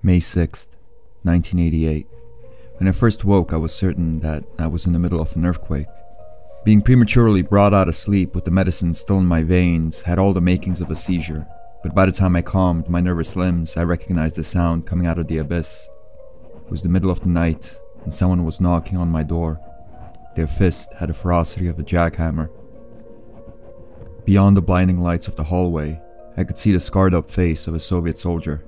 May 6th, 1988. When I first woke, I was certain that I was in the middle of an earthquake. Being prematurely brought out of sleep with the medicine still in my veins had all the makings of a seizure, but by the time I calmed my nervous limbs, I recognized the sound coming out of the abyss. It was the middle of the night, and someone was knocking on my door. Their fist had the ferocity of a jackhammer. Beyond the blinding lights of the hallway, I could see the scarred-up face of a Soviet soldier.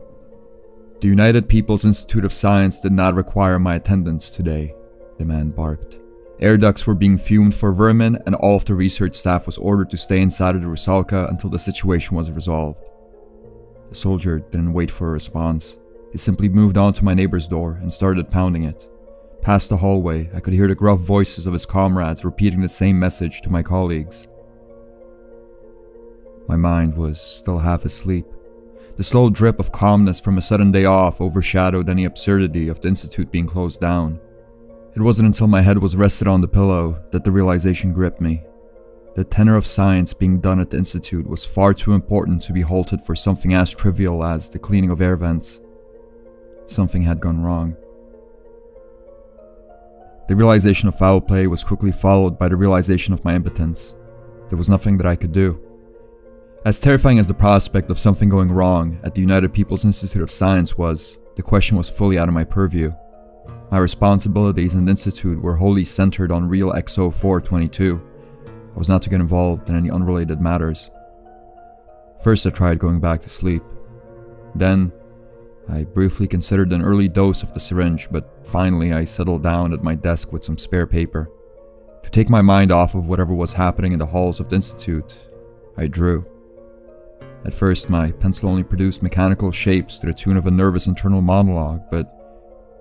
"The United People's Institute of Science did not require my attendance today," the man barked. "Air ducts were being fumed for vermin, and all of the research staff was ordered to stay inside of the Rusalka until the situation was resolved." The soldier didn't wait for a response. He simply moved on to my neighbor's door and started pounding it. Past the hallway, I could hear the gruff voices of his comrades repeating the same message to my colleagues. My mind was still half asleep. The slow drip of calmness from a sudden day off overshadowed any absurdity of the institute being closed down. It wasn't until my head was rested on the pillow that the realization gripped me. The tenor of science being done at the institute was far too important to be halted for something as trivial as the cleaning of air vents. Something had gone wrong. The realization of foul play was quickly followed by the realization of my impotence. There was nothing that I could do. As terrifying as the prospect of something going wrong at the United People's Institute of Science was, the question was fully out of my purview. My responsibilities in the institute were wholly centered on real XO422. I was not to get involved in any unrelated matters. First I tried going back to sleep. Then, I briefly considered an early dose of the syringe, but finally I settled down at my desk with some spare paper. To take my mind off of whatever was happening in the halls of the institute, I drew. At first, my pencil only produced mechanical shapes to the tune of a nervous internal monologue, but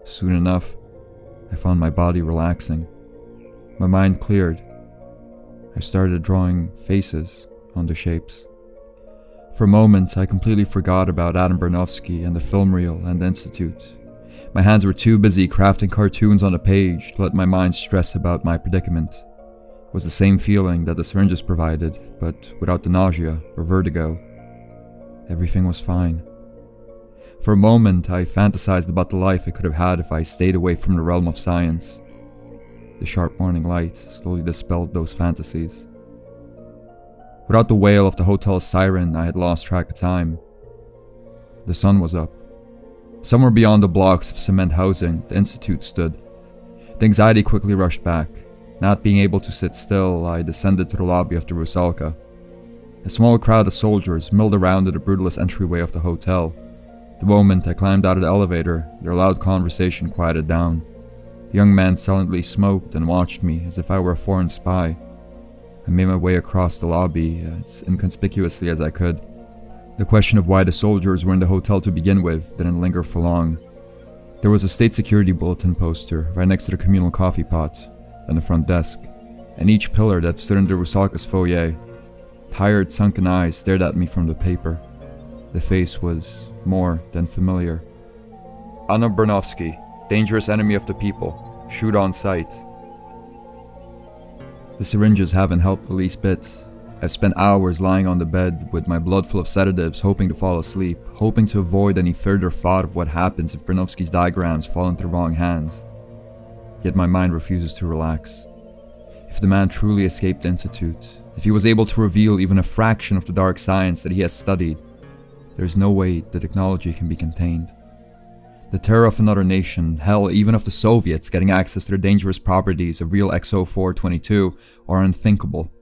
soon enough, I found my body relaxing. My mind cleared. I started drawing faces on the shapes. For a moment, I completely forgot about Adam Bernovsky and the film reel and the institute. My hands were too busy crafting cartoons on a page to let my mind stress about my predicament. It was the same feeling that the syringes provided, but without the nausea or vertigo. Everything was fine. For a moment, I fantasized about the life I could have had if I stayed away from the realm of science. The sharp morning light slowly dispelled those fantasies. Without the wail of the hotel's siren, I had lost track of time. The sun was up. Somewhere beyond the blocks of cement housing, the institute stood. The anxiety quickly rushed back. Not being able to sit still, I descended to the lobby of the Rusalka. A small crowd of soldiers milled around at the brutalist entryway of the hotel. The moment I climbed out of the elevator, their loud conversation quieted down. The young man silently smoked and watched me as if I were a foreign spy. I made my way across the lobby as inconspicuously as I could. The question of why the soldiers were in the hotel to begin with didn't linger for long. There was a state security bulletin poster right next to the communal coffee pot and the front desk, and each pillar that stood in the Rusalka's foyer. Tired, sunken eyes stared at me from the paper. The face was more than familiar. "Anna Bernovsky, dangerous enemy of the people. Shoot on sight." The syringes haven't helped the least bit. I've spent hours lying on the bed with my blood full of sedatives, hoping to fall asleep, hoping to avoid any further thought of what happens if Bernovsky's diagrams fall into the wrong hands. Yet my mind refuses to relax. If the man truly escaped the institute, if he was able to reveal even a fraction of the dark science that he has studied, there is no way the technology can be contained. The terror of another nation, hell, even of the Soviets getting access to the dangerous properties of real XO422 are unthinkable.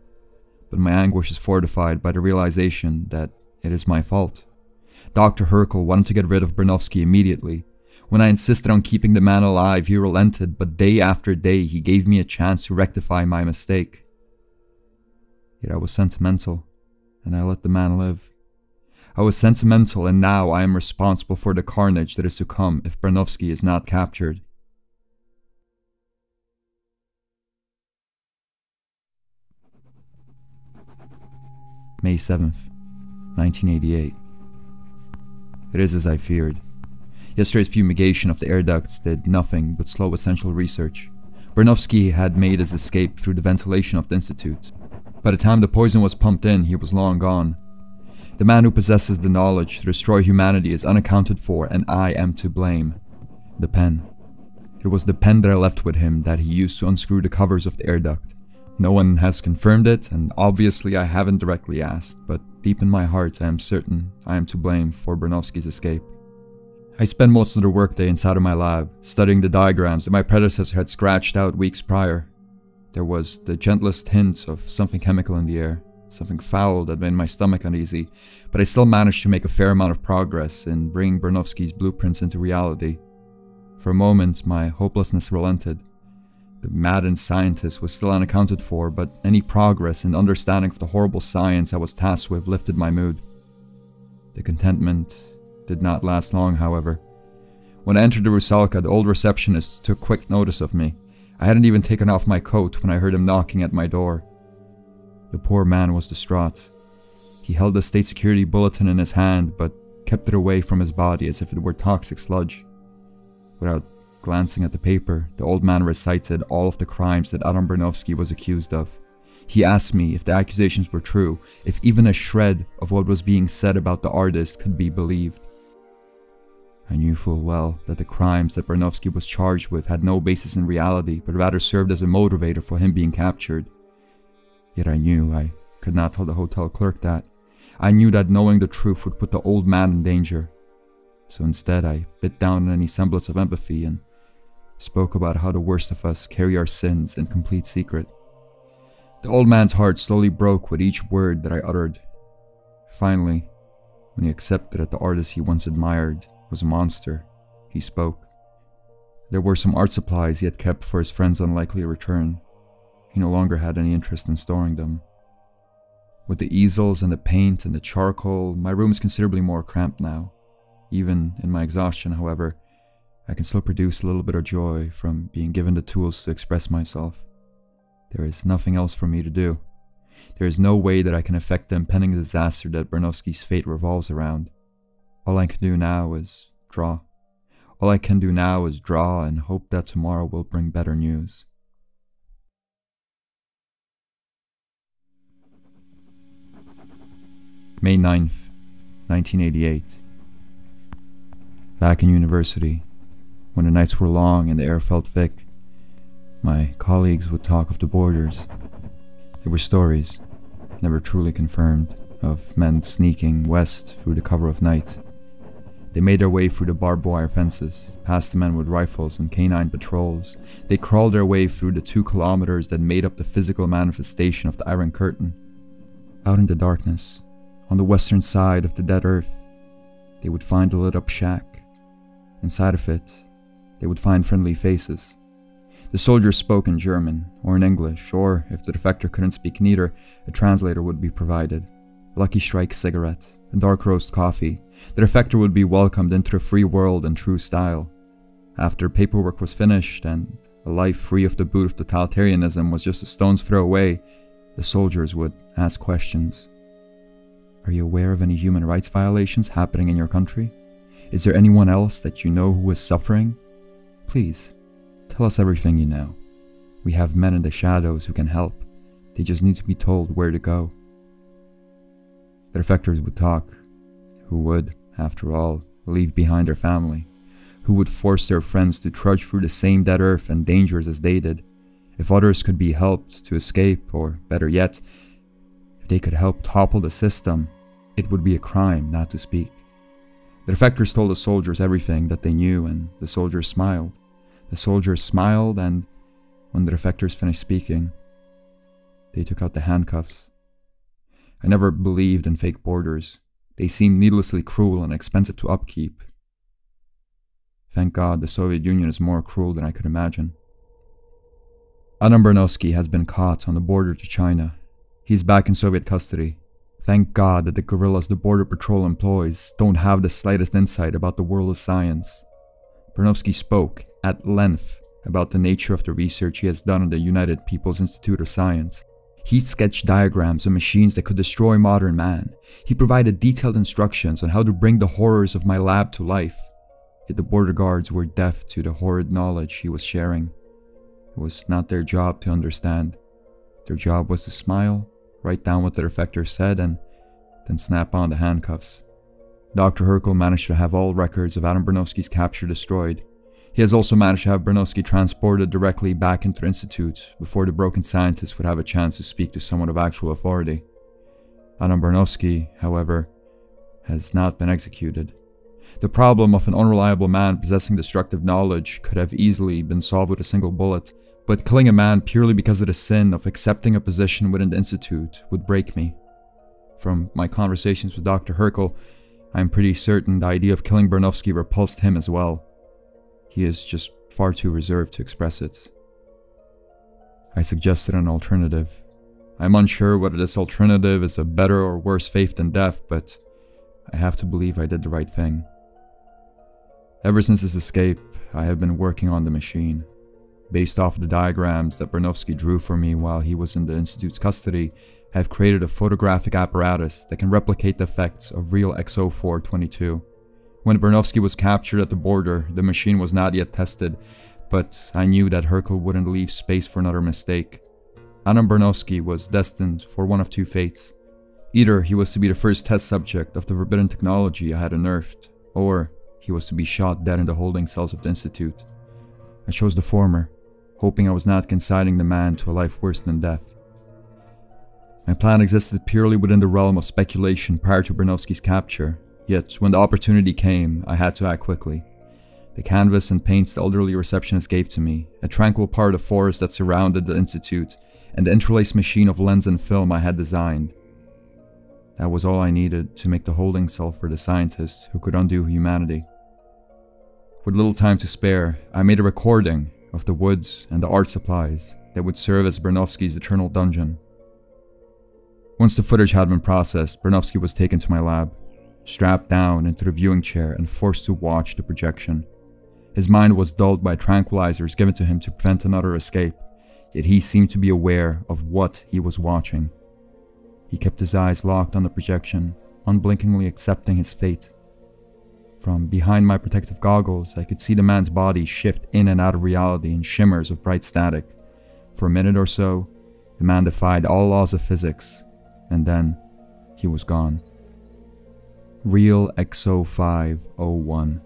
But my anguish is fortified by the realization that it is my fault. Dr. Herkel wanted to get rid of Bernovsky immediately. When I insisted on keeping the man alive, he relented, but day after day he gave me a chance to rectify my mistake. Yet I was sentimental, and I let the man live. I was sentimental, and now I am responsible for the carnage that is to come if Bernovsky is not captured. May 7th, 1988. It is as I feared. Yesterday's fumigation of the air ducts did nothing but slow essential research. Bernovsky had made his escape through the ventilation of the institute. By the time the poison was pumped in, he was long gone. The man who possesses the knowledge to destroy humanity is unaccounted for, and I am to blame. The pen. It was the pen that I left with him that he used to unscrew the covers of the air duct. No one has confirmed it, and obviously I haven't directly asked, but deep in my heart I am certain I am to blame for Barnowski's escape. I spent most of the workday inside of my lab, studying the diagrams that my predecessor had scratched out weeks prior. There was the gentlest hint of something chemical in the air, something foul that made my stomach uneasy, but I still managed to make a fair amount of progress in bringing Barnowski's blueprints into reality. For a moment, my hopelessness relented. The maddened scientist was still unaccounted for, but any progress in understanding of the horrible science I was tasked with lifted my mood. The contentment did not last long, however. When I entered the Rusalka, the old receptionist took quick notice of me. I hadn't even taken off my coat when I heard him knocking at my door. The poor man was distraught. He held the state security bulletin in his hand, but kept it away from his body as if it were toxic sludge. Without glancing at the paper, the old man recited all of the crimes that Adam Barnowski was accused of. He asked me if the accusations were true, if even a shred of what was being said about the artist could be believed. I knew full well that the crimes that Barnowski was charged with had no basis in reality, but rather served as a motivator for him being captured. Yet I knew I could not tell the hotel clerk that. I knew that knowing the truth would put the old man in danger. So instead I bit down on any semblance of empathy and spoke about how the worst of us carry our sins in complete secret. The old man's heart slowly broke with each word that I uttered. Finally, when he accepted that the artist he once admired was a monster, he spoke. There were some art supplies he had kept for his friend's unlikely return. He no longer had any interest in storing them. With the easels and the paint and the charcoal, my room is considerably more cramped now. Even in my exhaustion, however, I can still produce a little bit of joy from being given the tools to express myself. There is nothing else for me to do. There is no way that I can affect the impending disaster that Barnowski's fate revolves around. All I can do now is draw. All I can do now is draw and hope that tomorrow will bring better news. May 9th, 1988. Back in university, when the nights were long and the air felt thick, my colleagues would talk of the borders. There were stories, never truly confirmed, of men sneaking west through the cover of night. They made their way through the barbed wire fences, past the men with rifles and canine patrols. They crawled their way through the 2 kilometers that made up the physical manifestation of the Iron Curtain. Out in the darkness, on the western side of the dead earth, they would find a lit-up shack. Inside of it, they would find friendly faces. The soldiers spoke in German, or in English, or, if the defector couldn't speak neither, a translator would be provided. A Lucky Strike cigarette, a dark roast coffee. The defector would be welcomed into the free world in true style. After paperwork was finished, and a life free of the boot of totalitarianism was just a stone's throw away, the soldiers would ask questions. Are you aware of any human rights violations happening in your country? Is there anyone else that you know who is suffering? Please, tell us everything you know. We have men in the shadows who can help. They just need to be told where to go. The defectors would talk. Who would, after all, leave behind their family? Who would force their friends to trudge through the same dead earth and dangers as they did? If others could be helped to escape, or better yet, if they could help topple the system, it would be a crime not to speak. The defectors told the soldiers everything that they knew, and the soldiers smiled. The soldiers smiled, and when the defectors finished speaking, they took out the handcuffs. I never believed in fake borders. They seemed needlessly cruel and expensive to upkeep. Thank God the Soviet Union is more cruel than I could imagine. Adam Barnowski has been caught on the border to China. He's back in Soviet custody. Thank God that the guerrillas the Border Patrol employs don't have the slightest insight about the world of science. Barnowski spoke at length about the nature of the research he has done at the United People's Institute of Science. He sketched diagrams of machines that could destroy modern man. He provided detailed instructions on how to bring the horrors of my lab to life. Yet the border guards were deaf to the horrid knowledge he was sharing. It was not their job to understand. Their job was to smile, write down what the defector said, and then snap on the handcuffs. Dr. Herkel managed to have all records of Adam Bernowski's capture destroyed. He has also managed to have Bernowski transported directly back into the Institute before the broken scientist would have a chance to speak to someone of actual authority. Adam Bernowski, however, has not been executed. The problem of an unreliable man possessing destructive knowledge could have easily been solved with a single bullet, but killing a man purely because of the sin of accepting a position within the Institute would break me. From my conversations with Dr. Herkel, I am pretty certain the idea of killing Bernowski repulsed him as well. He is just far too reserved to express it. I suggested an alternative. I am unsure whether this alternative is a better or worse fate than death, but I have to believe I did the right thing. Ever since his escape, I have been working on the machine. Based off of the diagrams that Bernowski drew for me while he was in the Institute's custody, I have created a photographic apparatus that can replicate the effects of real XO422. When Bernowski was captured at the border, the machine was not yet tested, but I knew that Herkel wouldn't leave space for another mistake. Adam Bernowski was destined for one of two fates. Either he was to be the first test subject of the forbidden technology I had unearthed, or he was to be shot dead in the holding cells of the Institute. I chose the former, hoping I was not consigning the man to a life worse than death. My plan existed purely within the realm of speculation prior to Bernowski's capture, yet when the opportunity came, I had to act quickly. The canvas and paints the elderly receptionist gave to me, a tranquil part of the forest that surrounded the Institute, and the interlaced machine of lens and film I had designed. That was all I needed to make the holding cell for the scientist who could undo humanity. With little time to spare, I made a recording of the woods and the art supplies that would serve as Bernowski's eternal dungeon. Once the footage had been processed, Bernowski was taken to my lab, strapped down into the viewing chair and forced to watch the projection. His mind was dulled by tranquilizers given to him to prevent another escape, yet he seemed to be aware of what he was watching. He kept his eyes locked on the projection, unblinkingly accepting his fate. From behind my protective goggles, I could see the man's body shift in and out of reality in shimmers of bright static. For a minute or so, the man defied all laws of physics, and then he was gone. Real XO501.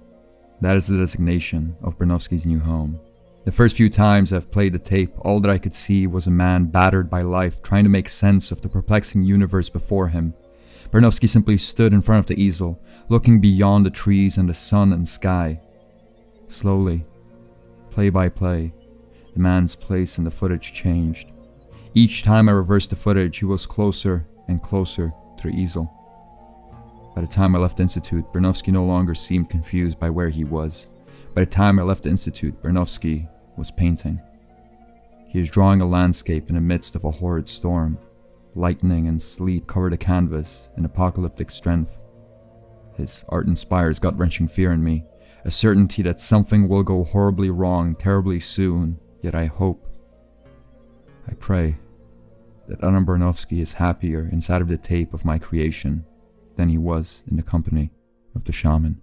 That is the designation of Bernowski's new home. The first few times I've played the tape, all that I could see was a man battered by life trying to make sense of the perplexing universe before him. Bernowski simply stood in front of the easel, looking beyond the trees and the sun and sky. Slowly, play by play, the man's place in the footage changed. Each time I reversed the footage, he was closer and closer to the easel. By the time I left the Institute, Bernowski no longer seemed confused by where he was. By the time I left the Institute, Bernowski was painting. He is drawing a landscape in the midst of a horrid storm. Lightning and sleet cover the canvas in apocalyptic strength. His art inspires gut-wrenching fear in me, a certainty that something will go horribly wrong terribly soon, yet I hope, I pray, that Adam Bernowski is happier inside of the tape of my creation than he was in the company of the shaman.